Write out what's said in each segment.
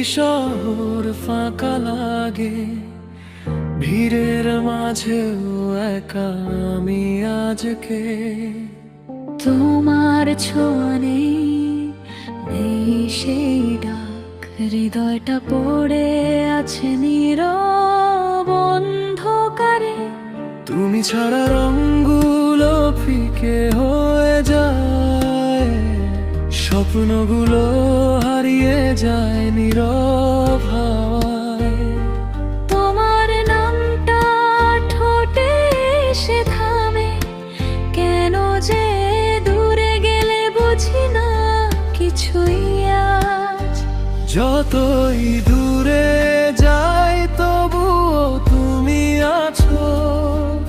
শহর ফাঁকা লাগে, ভিড়ের মাঝেও একা আমি আজকে। তোমার ছোঁয়া নেই, নেই সেই ডাক, হৃদয়টা পড়ে আছে নীরব অন্ধকারে। তুমি ছাড়া রঙগুলো ফিকে হয়ে যায়, স্বপ্নগুলো হারিয়ে যায় নীরব হাওয়ায়। তোমার নামটা ঠোঁটে এসে থামে, কেন যে দূরে গেলে বুঝি না কিছুই আজ। যতই দূরে যাই তবুও তুমি আছো,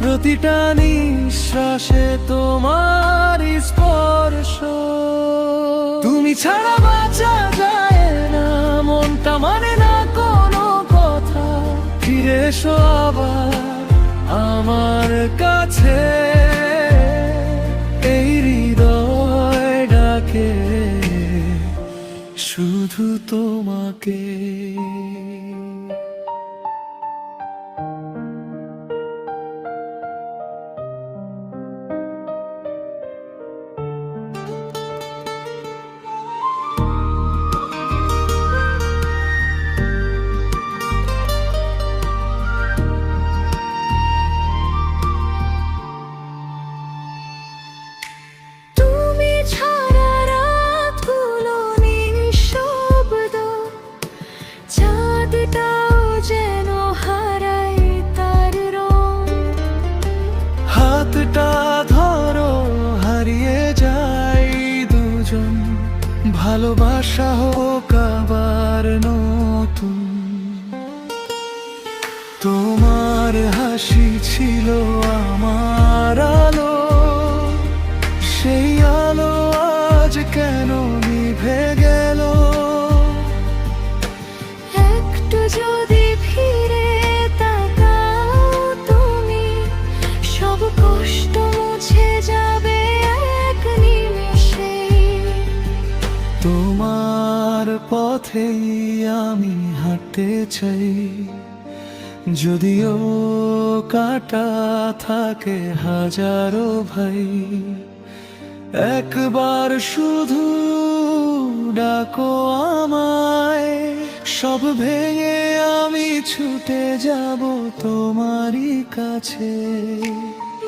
প্রতিটা নিঃশ্বাসে তোমার স্পর্শ। তুমি ছাড়া বাঁচা যায় না, মনটা মানে না কোনো কথা। ফিরে এসো আবার আমার কাছে, এই হৃদয় ডাকে শুধু তোমাকে। তুমি ছাড়া রাতগুলো নিঃশব্দ, চাঁদটাও যেন হারায় তার রং। হাতটা ধরো, হারিয়ে যাই দুজন, ভালোবাসা হোক আবার নতুন। তোমার হাসি ছিল আমার আলো, সেই আলো আজ কেন নিভে গেল। একটু যদি ফিরে তাকাও তুমি, সব কষ্ট মুছে যাবে এক নিমেষে। তোমার পথেই আমি হাঁটতে চাই, যদিও কাটা থাকে হাজারো ভাই। একবার শুধু ডাকো আমায়, সব ভেঙে আমি ছুটে যাব তোমারই কাছে।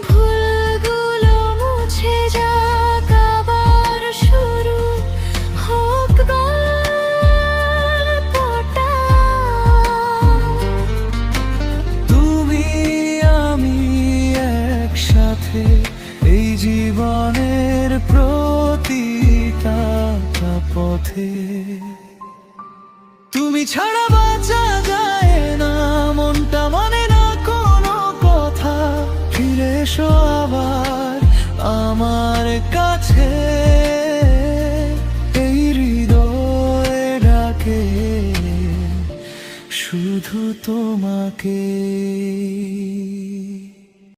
ভুলগুলো মুছে যাক, আবার শুরু হোক গল্পটা। তুমি আমি একসাথে এই জীবনের প্রতিটা পথে। তুমি ছাড়া বাঁচা যায় না, মনটা মানে না কোনো কথা। ফিরে এসো আবার আমার কাছে, এই হৃদয় ডাকে শুধু তোমাকে।